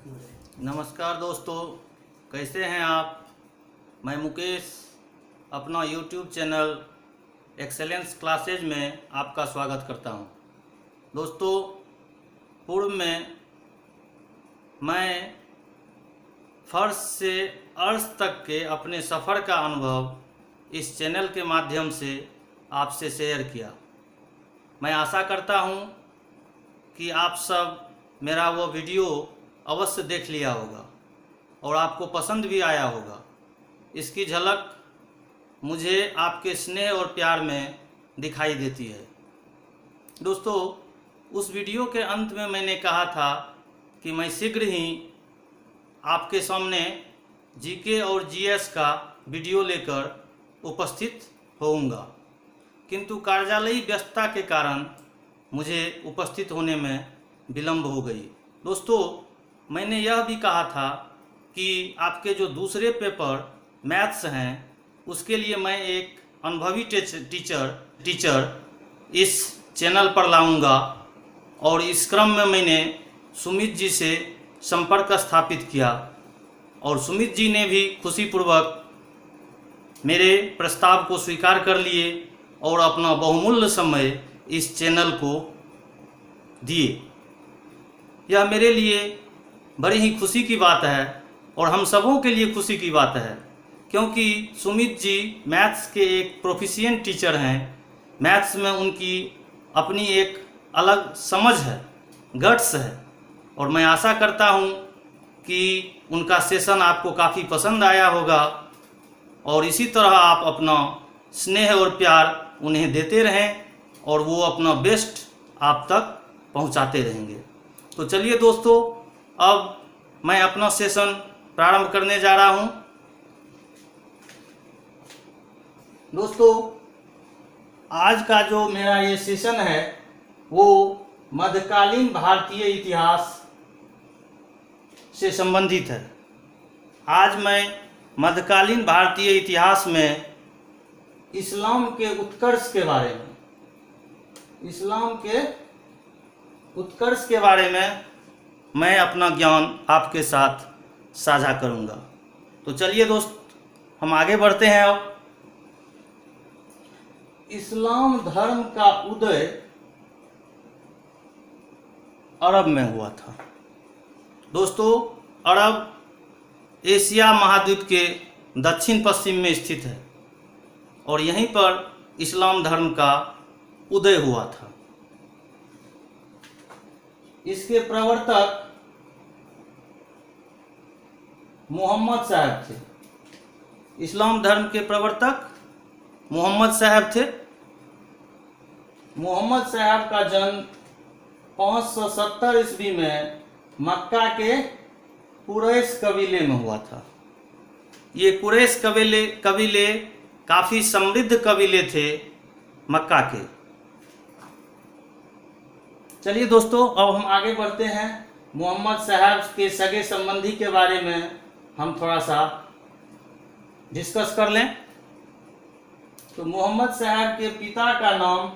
नमस्कार दोस्तों, कैसे हैं आप। मैं मुकेश अपना YouTube चैनल एक्सेलेंस क्लासेज में आपका स्वागत करता हूं। दोस्तों, पूर्व में मैं फर्श से अर्श तक के अपने सफ़र का अनुभव इस चैनल के माध्यम से आपसे शेयर किया। मैं आशा करता हूं कि आप सब मेरा वो वीडियो अवश्य देख लिया होगा और आपको पसंद भी आया होगा। इसकी झलक मुझे आपके स्नेह और प्यार में दिखाई देती है। दोस्तों, उस वीडियो के अंत में मैंने कहा था कि मैं शीघ्र ही आपके सामने जीके और जीएस का वीडियो लेकर उपस्थित होऊंगा, किंतु कार्यालयी व्यस्तता के कारण मुझे उपस्थित होने में विलम्ब हो गई। दोस्तों, मैंने यह भी कहा था कि आपके जो दूसरे पेपर मैथ्स हैं उसके लिए मैं एक अनुभवी टीचर इस चैनल पर लाऊंगा, और इस क्रम में मैंने सुमित जी से संपर्क स्थापित किया और सुमित जी ने भी खुशीपूर्वक मेरे प्रस्ताव को स्वीकार कर लिए और अपना बहुमूल्य समय इस चैनल को दिए। यह मेरे लिए बड़ी ही खुशी की बात है और हम सबों के लिए खुशी की बात है, क्योंकि सुमित जी मैथ्स के एक प्रोफिशिएंट टीचर हैं। मैथ्स में उनकी अपनी एक अलग समझ है, गट्स है, और मैं आशा करता हूं कि उनका सेशन आपको काफ़ी पसंद आया होगा और इसी तरह आप अपना स्नेह और प्यार उन्हें देते रहें और वो अपना बेस्ट आप तक पहुंचाते रहेंगे। तो चलिए दोस्तों, अब मैं अपना सेशन प्रारंभ करने जा रहा हूं। दोस्तों, आज का जो मेरा ये सेशन है वो मध्यकालीन भारतीय इतिहास से संबंधित है। आज मैं मध्यकालीन भारतीय इतिहास में इस्लाम के उत्कर्ष के बारे में मैं अपना ज्ञान आपके साथ साझा करूंगा। तो चलिए दोस्त, हम आगे बढ़ते हैं। अब इस्लाम धर्म का उदय अरब में हुआ था। दोस्तों, अरब एशिया महाद्वीप के दक्षिण पश्चिम में स्थित है और यहीं पर इस्लाम धर्म का उदय हुआ था। इसके प्रवर्तक मोहम्मद साहब थे। इस्लाम धर्म के प्रवर्तक मोहम्मद साहब थे। मोहम्मद साहब का जन्म 570 ईस्वी में मक्का के कुरैश कबीले में हुआ था। ये कुरैश कबीले काफ़ी समृद्ध कबीले थे मक्का के। चलिए दोस्तों, अब हम आगे बढ़ते हैं। मोहम्मद साहब के सगे संबंधी के बारे में हम थोड़ा सा डिस्कस कर लें। तो मोहम्मद साहब के पिता का नाम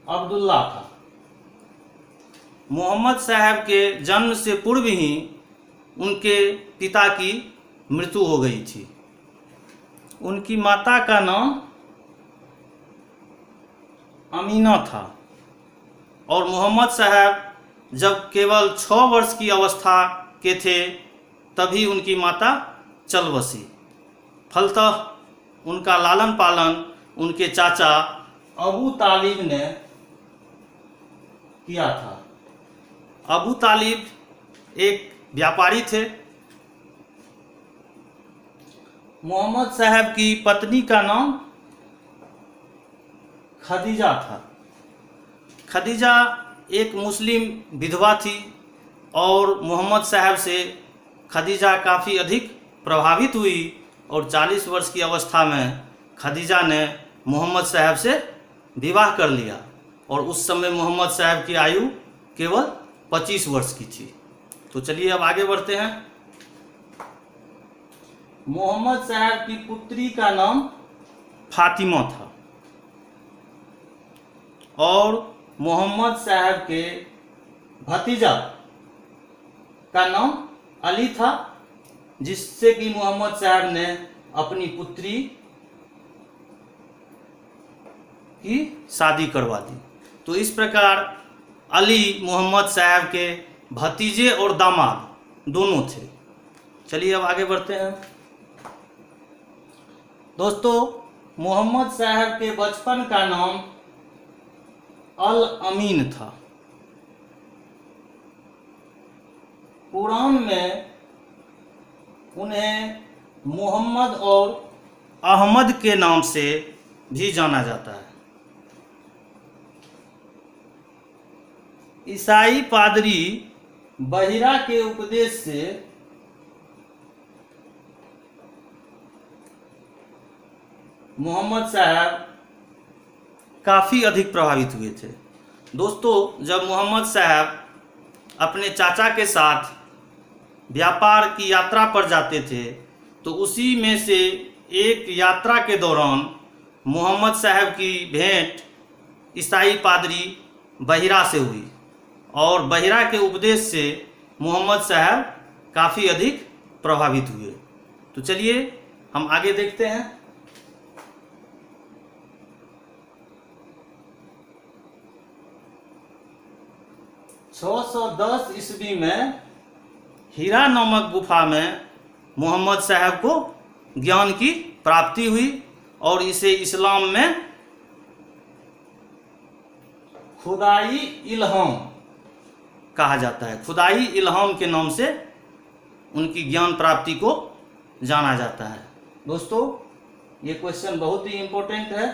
अब्दुल्ला था। मोहम्मद साहब के जन्म से पूर्व ही उनके पिता की मृत्यु हो गई थी। उनकी माता का नाम अमीना था और मोहम्मद साहब जब केवल 6 वर्ष की अवस्था के थे तभी उनकी माता चल बसी। फलतः उनका लालन पालन उनके चाचा अबू तालिब ने किया था। अबू तालिब एक व्यापारी थे। मोहम्मद साहब की पत्नी का नाम खदीजा था। खदीजा एक मुस्लिम विधवा थी और मोहम्मद साहब से खदीजा काफ़ी अधिक प्रभावित हुई और 40 वर्ष की अवस्था में खदीजा ने मोहम्मद साहब से विवाह कर लिया और उस समय मोहम्मद साहब की आयु केवल 25 वर्ष की थी। तो चलिए अब आगे बढ़ते हैं। मोहम्मद साहब की पुत्री का नाम फातिमा था और मोहम्मद साहब के भतीजा का नाम अली था, जिससे कि मोहम्मद साहब ने अपनी पुत्री की शादी करवा दी। तो इस प्रकार अली मोहम्मद साहब के भतीजे और दामाद दोनों थे। चलिए अब आगे बढ़ते हैं। दोस्तों, मोहम्मद साहब के बचपन का नाम अल अमीन था। कुरान में उन्हें मोहम्मद और अहमद के नाम से भी जाना जाता है। ईसाई पादरी बहिरा के उपदेश से मोहम्मद साहब काफ़ी अधिक प्रभावित हुए थे। दोस्तों, जब मोहम्मद साहब अपने चाचा के साथ व्यापार की यात्रा पर जाते थे तो उसी में से एक यात्रा के दौरान मोहम्मद साहब की भेंट ईसाई पादरी बहिरा से हुई और बहिरा के उपदेश से मोहम्मद साहब काफ़ी अधिक प्रभावित हुए। तो चलिए हम आगे देखते हैं। छः सौ 10 ईस्वी में हीरा नामक गुफा में मोहम्मद साहब को ज्ञान की प्राप्ति हुई और इसे इस्लाम में खुदाई इल्हाम कहा जाता है। खुदाई इल्हाम के नाम से उनकी ज्ञान प्राप्ति को जाना जाता है। दोस्तों, ये क्वेश्चन बहुत ही इम्पोर्टेंट है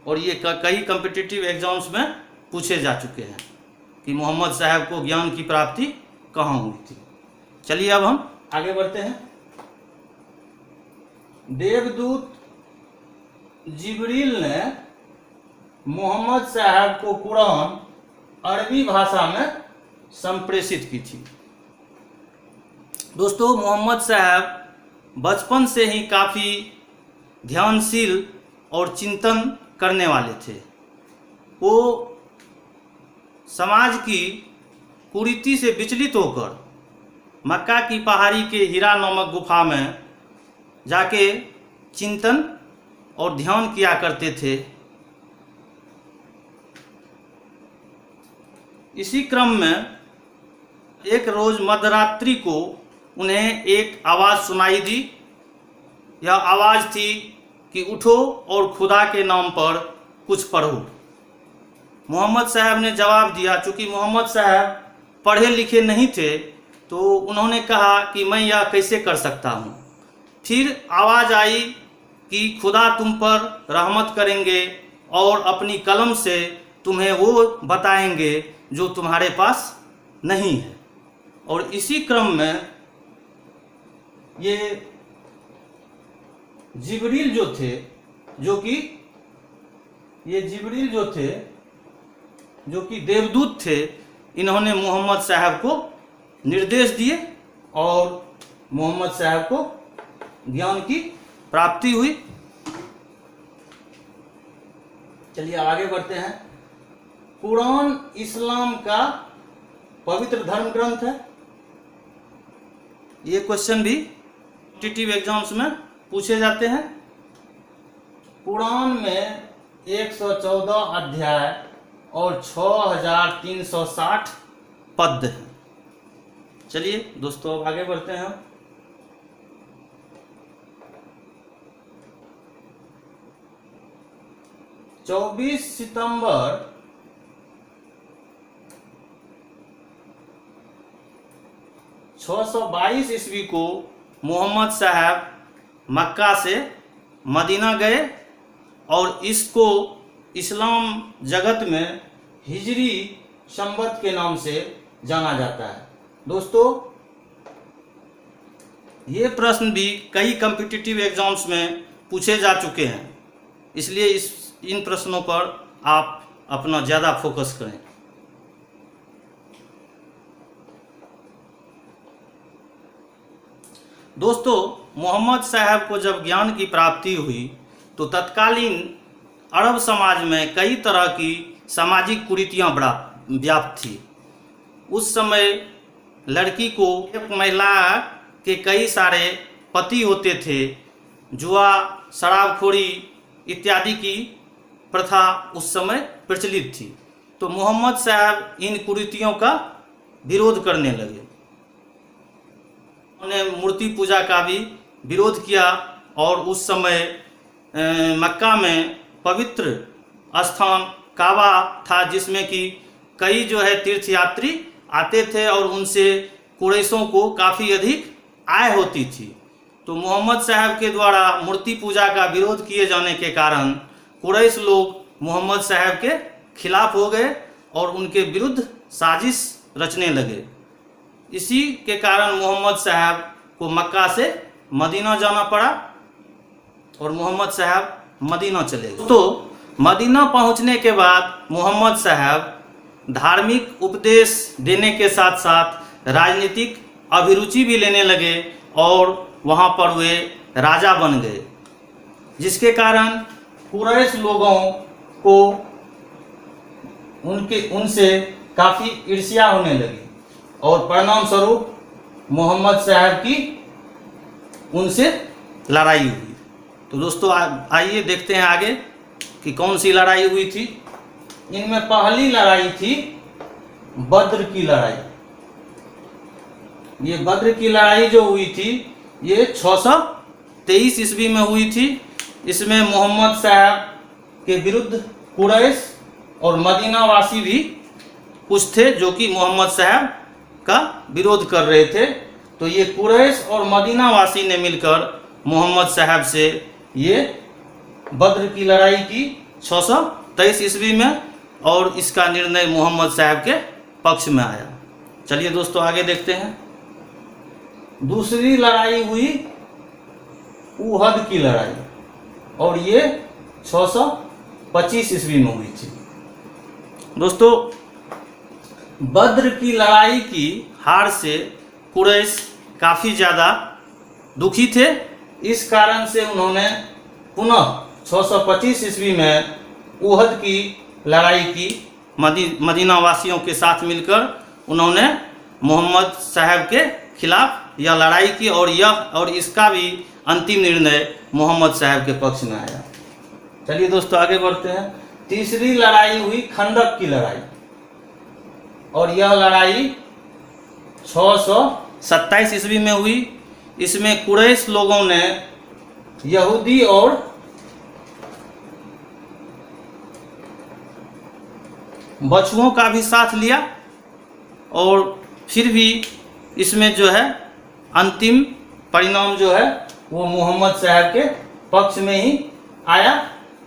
और ये कई कॉम्पिटिटिव एग्जाम्स में पूछे जा चुके हैं कि मोहम्मद साहब को ज्ञान की प्राप्ति कहाँ हुई थी। चलिए अब हम आगे बढ़ते हैं। देवदूत जिब्रील ने मोहम्मद साहब को कुरान अरबी भाषा में संप्रेषित की थी। दोस्तों, मोहम्मद साहब बचपन से ही काफ़ी ध्यानशील और चिंतन करने वाले थे। वो समाज की कुरीति से विचलित होकर मक्का की पहाड़ी के हीरा नामक गुफा में जाके चिंतन और ध्यान किया करते थे। इसी क्रम में एक रोज़ मध्यरात्रि को उन्हें एक आवाज़ सुनाई दी। यह आवाज़ थी कि उठो और खुदा के नाम पर कुछ पढ़ो। मोहम्मद साहब ने जवाब दिया। चूँकि मोहम्मद साहब पढ़े लिखे नहीं थे तो उन्होंने कहा कि मैं यह कैसे कर सकता हूँ। फिर आवाज़ आई कि खुदा तुम पर रहमत करेंगे और अपनी कलम से तुम्हें वो बताएंगे जो तुम्हारे पास नहीं है। और इसी क्रम में ये जिब्रील जो थे, जो कि देवदूत थे, इन्होंने मोहम्मद साहब को निर्देश दिए और मोहम्मद साहब को ज्ञान की प्राप्ति हुई। चलिए आगे बढ़ते हैं। कुरान इस्लाम का पवित्र धर्म ग्रंथ है। ये क्वेश्चन भी कॉम्पिटिटिव एग्जाम्स में पूछे जाते हैं। कुरान में 114 अध्याय और 6360 पद हैं। चलिए दोस्तों अब आगे बढ़ते हैं। 24 सितंबर 622 ईस्वी को मोहम्मद साहब मक्का से मदीना गए और इसको इस्लाम जगत में हिजरी संवत के नाम से जाना जाता है। दोस्तों, ये प्रश्न भी कई कॉम्पिटिटिव एग्जाम्स में पूछे जा चुके हैं, इसलिए इन प्रश्नों पर आप अपना ज़्यादा फोकस करें। दोस्तों, मोहम्मद साहब को जब ज्ञान की प्राप्ति हुई तो तत्कालीन अरब समाज में कई तरह की सामाजिक कुरीतियाँ व्याप्त थी। उस समय लड़की को, एक महिला के कई सारे पति होते थे, जुआ, शराबखोरी इत्यादि की प्रथा उस समय प्रचलित थी। तो मोहम्मद साहब इन कुरीतियों का विरोध करने लगे। उन्होंने मूर्ति पूजा का भी विरोध किया और उस समय मक्का में पवित्र स्थान काबा था, जिसमें कि कई जो है तीर्थयात्री आते थे और उनसे कुरैशों को काफ़ी अधिक आय होती थी। तो मोहम्मद साहब के द्वारा मूर्ति पूजा का विरोध किए जाने के कारण कुरैश लोग मोहम्मद साहब के खिलाफ हो गए और उनके विरुद्ध साजिश रचने लगे। इसी के कारण मोहम्मद साहब को मक्का से मदीना जाना पड़ा और मोहम्मद साहब मदीना चले गए। तो मदीना पहुंचने के बाद मोहम्मद साहब धार्मिक उपदेश देने के साथ साथ राजनीतिक अभिरुचि भी लेने लगे और वहाँ पर वे राजा बन गए, जिसके कारण कुरैश लोगों को उनसे काफ़ी ईर्ष्या होने लगी और परिणाम स्वरूप मोहम्मद साहब की उनसे लड़ाई हुई। तो दोस्तों आइए देखते हैं आगे कि कौन सी लड़ाई हुई थी। इनमें पहली लड़ाई थी बद्र की लड़ाई। ये बद्र की लड़ाई जो हुई थी ये 623 ईस्वी में हुई थी। इसमें मोहम्मद साहब के विरुद्ध कुरैश और मदीना वासी भी कुछ थे जो कि मोहम्मद साहब का विरोध कर रहे थे। तो ये कुरैश और मदीना वासी ने मिलकर मोहम्मद साहब से ये बद्र की लड़ाई की 623 ईस्वी में और इसका निर्णय मोहम्मद साहब के पक्ष में आया। चलिए दोस्तों आगे देखते हैं। दूसरी लड़ाई हुई उहद की लड़ाई और ये 625 ईस्वी में हुई थी। दोस्तों बद्र की लड़ाई की हार से कुरैश काफ़ी ज़्यादा दुखी थे। इस कारण से उन्होंने पुनः 625 ईस्वी में उहद की लड़ाई की मदीना वासियों के साथ मिलकर उन्होंने मोहम्मद साहब के खिलाफ यह लड़ाई की और इसका भी अंतिम निर्णय मोहम्मद साहब के पक्ष में आया। चलिए दोस्तों आगे बढ़ते हैं। तीसरी लड़ाई हुई खंदक की लड़ाई और यह लड़ाई 627 ईस्वी में हुई। इसमें कुरैश लोगों ने यहूदी और बछुओं का भी साथ लिया और फिर भी इसमें जो है अंतिम परिणाम जो है वो मोहम्मद साहब के पक्ष में ही आया।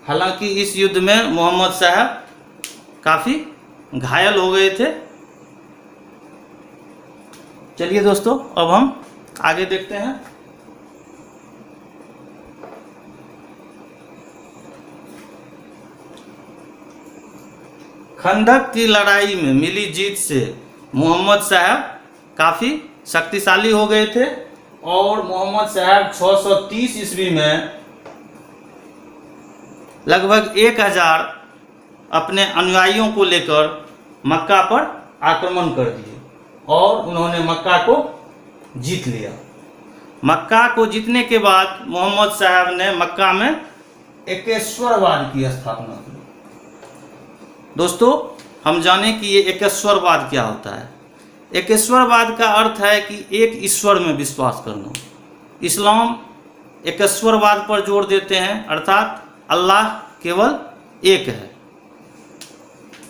हालांकि इस युद्ध में मोहम्मद साहब काफ़ी घायल हो गए थे। चलिए दोस्तों अब हम आगे देखते हैं। खंदक की लड़ाई में मिली जीत से मोहम्मद साहब काफ़ी शक्तिशाली हो गए थे और मोहम्मद साहब 630 ईस्वी में लगभग 1000 अपने अनुयायियों को लेकर मक्का पर आक्रमण कर दिए और उन्होंने मक्का को जीत लिया। मक्का को जीतने के बाद मोहम्मद साहब ने मक्का में एकेश्वरवाद की स्थापना की। दोस्तों हम जानें कि ये एकेश्वरवाद क्या होता है। एकेश्वरवाद का अर्थ है कि एक ईश्वर में विश्वास करना। इस्लाम एकेश्वरवाद पर जोर देते हैं, अर्थात अल्लाह केवल एक है।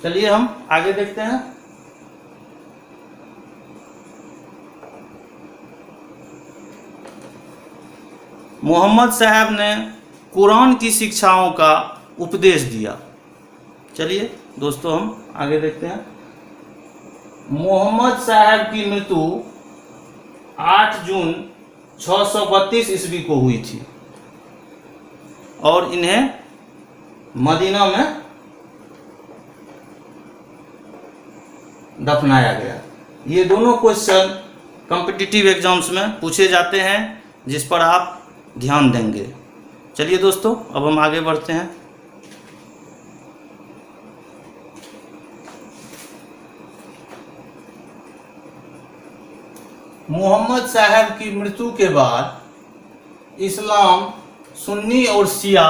चलिए हम आगे देखते हैं। मोहम्मद साहब ने कुरान की शिक्षाओं का उपदेश दिया। चलिए दोस्तों हम आगे देखते हैं। मोहम्मद साहब की मृत्यु 8 जून 632 ईस्वी को हुई थी और इन्हें मदीना में दफनाया गया। ये दोनों क्वेश्चन कॉम्पिटिटिव एग्जाम्स में पूछे जाते हैं जिस पर आप ध्यान देंगे। चलिए दोस्तों अब हम आगे बढ़ते हैं। मोहम्मद साहब की मृत्यु के बाद इस्लाम सुन्नी और शिया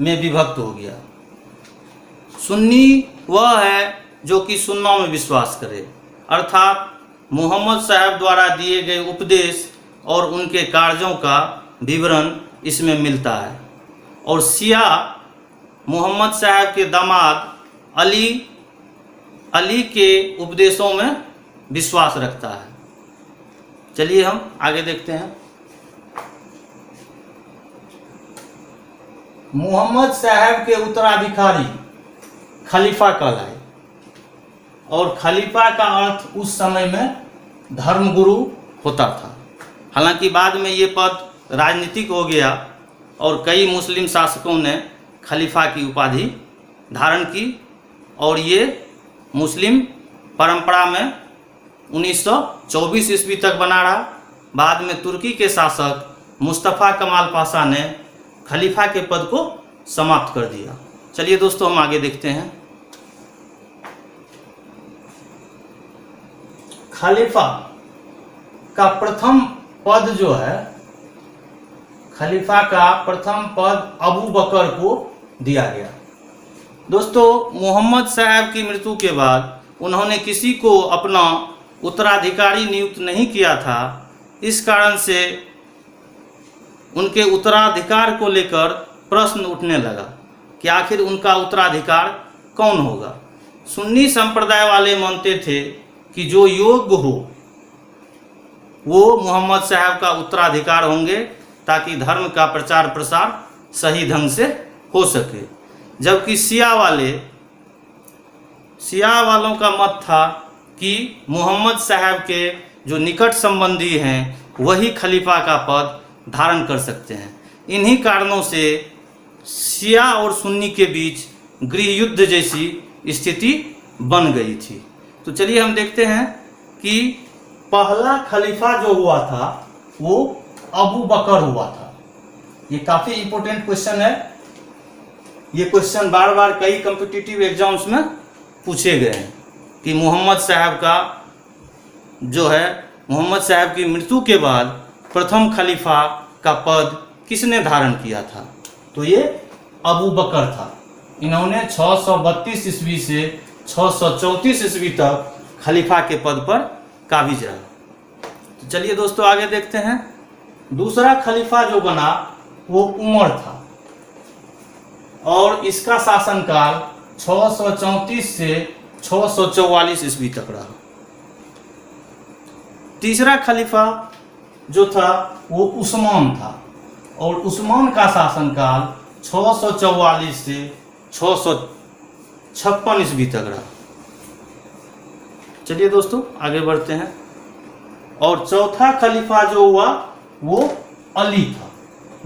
में विभक्त हो गया। सुन्नी वह है जो कि सुन्ना में विश्वास करे, अर्थात मोहम्मद साहब द्वारा दिए गए उपदेश और उनके कार्यों का विवरण इसमें मिलता है। और शिया मोहम्मद साहब के दामाद अली के उपदेशों में विश्वास रखता है। चलिए हम आगे देखते हैं। मोहम्मद साहब के उत्तराधिकारी खलीफा कहलाए, और खलीफा का अर्थ उस समय में धर्मगुरु होता था। हालांकि बाद में ये पद राजनीतिक हो गया और कई मुस्लिम शासकों ने खलीफा की उपाधि धारण की, और ये मुस्लिम परंपरा में 1924 ईस्वी तक बना रहा। बाद में तुर्की के शासक मुस्तफ़ा कमाल पाशा ने खलीफा के पद को समाप्त कर दिया। चलिए दोस्तों हम आगे देखते हैं। खलीफा का प्रथम पद जो है, खलीफा का प्रथम पद अबू बकर को दिया गया। दोस्तों मोहम्मद साहब की मृत्यु के बाद उन्होंने किसी को अपना उत्तराधिकारी नियुक्त नहीं किया था। इस कारण से उनके उत्तराधिकार को लेकर प्रश्न उठने लगा कि आखिर उनका उत्तराधिकार कौन होगा। सुन्नी संप्रदाय वाले मानते थे कि जो योग्य हो वो मोहम्मद साहब का उत्तराधिकार होंगे, ताकि धर्म का प्रचार प्रसार सही ढंग से हो सके। जबकि शिया वालों का मत था कि मोहम्मद साहब के जो निकट संबंधी हैं वही खलीफा का पद धारण कर सकते हैं। इन्हीं कारणों से शिया और सुन्नी के बीच गृह युद्ध जैसी स्थिति बन गई थी। तो चलिए हम देखते हैं कि पहला खलीफा जो हुआ था वो अबू बकर हुआ था। ये काफ़ी इंपॉर्टेंट क्वेश्चन है। ये क्वेश्चन बार बार कई कॉम्पिटिटिव एग्जाम्स में पूछे गए हैं कि मोहम्मद साहब की मृत्यु के बाद प्रथम खलीफा का पद किसने धारण किया था। तो ये अबू बकर था। इन्होंने 632 ईस्वी से 634 ईस्वी तक खलीफा के पद पर काबिज रहा। तो चलिए दोस्तों आगे देखते हैं। दूसरा खलीफा जो बना वो उमर था, और इसका शासनकाल 634 से 644 ईस्वी तक रहा। तीसरा खलीफा जो था वो उस्मान था, और उस्मान का शासनकाल 644 से 656 ईस्वी तक रहा। चलिए दोस्तों आगे बढ़ते हैं। और चौथा खलीफा जो हुआ वो अली था,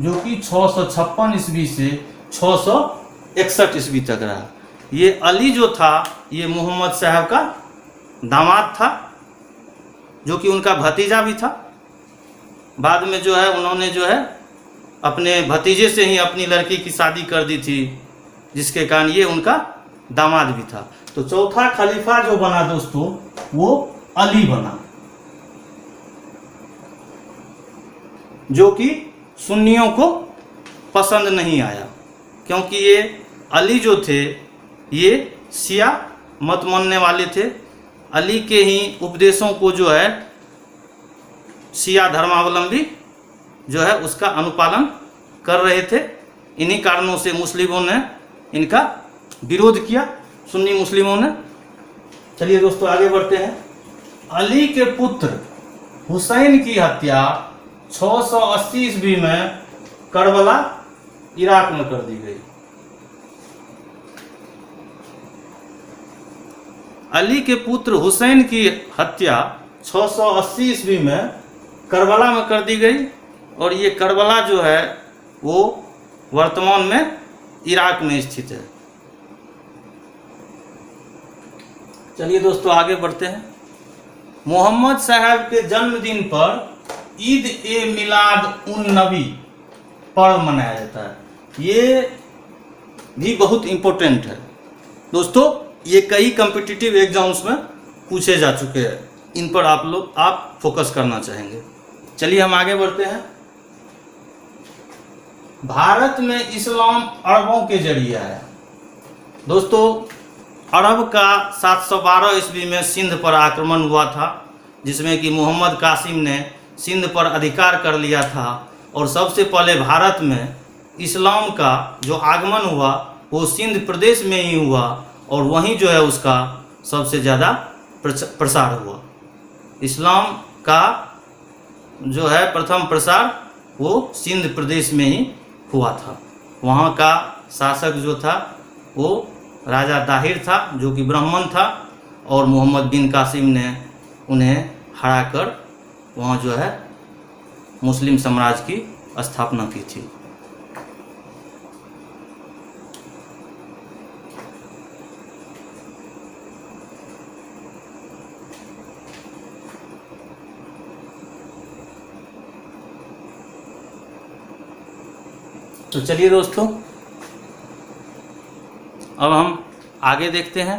जो कि 656 ईस्वी से 661 ईस्वी तक रहा। ये अली जो था ये मोहम्मद साहब का दामाद था, जो कि उनका भतीजा भी था। बाद में जो है उन्होंने जो है अपने भतीजे से ही अपनी लड़की की शादी कर दी थी, जिसके कारण ये उनका दामाद भी था। तो चौथा खलीफा जो बना दोस्तों वो अली बना, जो कि सुन्नियों को पसंद नहीं आया, क्योंकि ये अली जो थे ये शिया मत मानने वाले थे। अली के ही उपदेशों को जो है शिया धर्मावलंबी जो है उसका अनुपालन कर रहे थे। इन्हीं कारणों से मुस्लिमों ने इनका विरोध किया, सुन्नी मुस्लिमों ने। चलिए दोस्तों आगे बढ़ते हैं। अली के पुत्र हुसैन की हत्या 680 ईस्वी में करबला इराक में कर दी गई। अली के पुत्र हुसैन की हत्या 680 ईस्वी में करबला में कर दी गई, और ये करबला जो है वो वर्तमान में इराक में स्थित है। चलिए दोस्तों आगे बढ़ते हैं। मोहम्मद साहब के जन्मदिन पर ईद ए मिलाद उन नबी पर्व मनाया जाता है। ये भी बहुत इम्पोर्टेंट है दोस्तों। ये कई कॉम्पिटिटिव एग्जाम्स में पूछे जा चुके हैं। इन पर आप फोकस करना चाहेंगे। चलिए हम आगे बढ़ते हैं। भारत में इस्लाम अरबों के जरिए आया। दोस्तों, अरब का 712 ईस्वी में सिंध पर आक्रमण हुआ था, जिसमें कि मोहम्मद कासिम ने सिंध पर अधिकार कर लिया था और सबसे पहले भारत में इस्लाम का जो आगमन हुआ वो सिंध प्रदेश में ही हुआ और वहीं जो है उसका सबसे ज़्यादा प्रसार हुआ। इस्लाम का जो है प्रथम प्रसार वो सिंध प्रदेश में ही हुआ था। वहाँ का शासक जो था वो राजा दाहिर था, जो कि ब्राह्मण था, और मोहम्मद बिन कासिम ने उन्हें हराकर वहाँ जो है मुस्लिम साम्राज्य की स्थापना की थी। तो चलिए दोस्तों, अब हम आगे देखते हैं।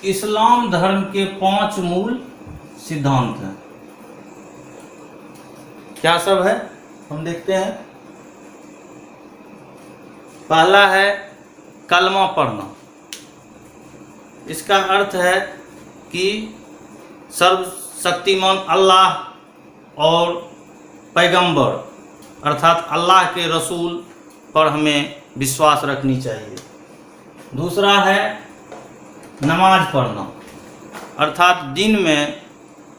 इस्लाम धर्म के 5 मूल सिद्धांत हैं। क्या सब है हम देखते हैं। पहला है कलमा पढ़ना। इसका अर्थ है कि सर्वशक्तिमान अल्लाह और पैगंबर अर्थात अल्लाह के रसूल पर हमें विश्वास रखनी चाहिए। दूसरा है नमाज पढ़ना, अर्थात दिन में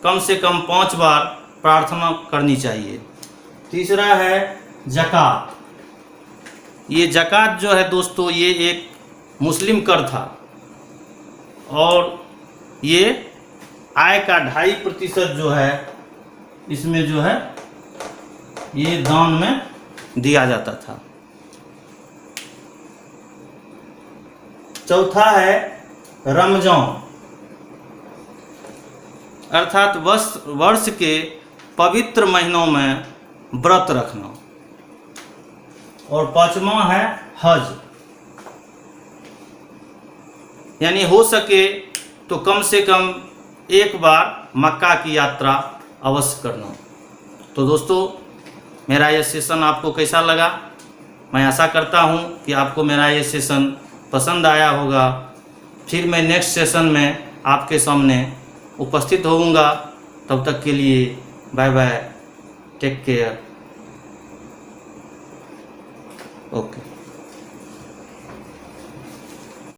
कम से कम 5 बार प्रार्थना करनी चाहिए। तीसरा है ज़कात। ये ज़कात जो है दोस्तों, ये एक मुस्लिम कर था और ये आय का 2.5% जो है इसमें जो है ये दान में दिया जाता था। चौथा है रमजान, अर्थात वर्ष के पवित्र महीनों में व्रत रखना। और 5वां है हज, यानी हो सके तो कम से कम एक बार मक्का की यात्रा अवश्य करना। तो दोस्तों, मेरा ये सेशन आपको कैसा लगा? मैं आशा करता हूँ कि आपको मेरा ये सेशन पसंद आया होगा। फिर मैं नेक्स्ट सेशन में आपके सामने उपस्थित होऊंगा। तब तक के लिए bye bye, take care, okay.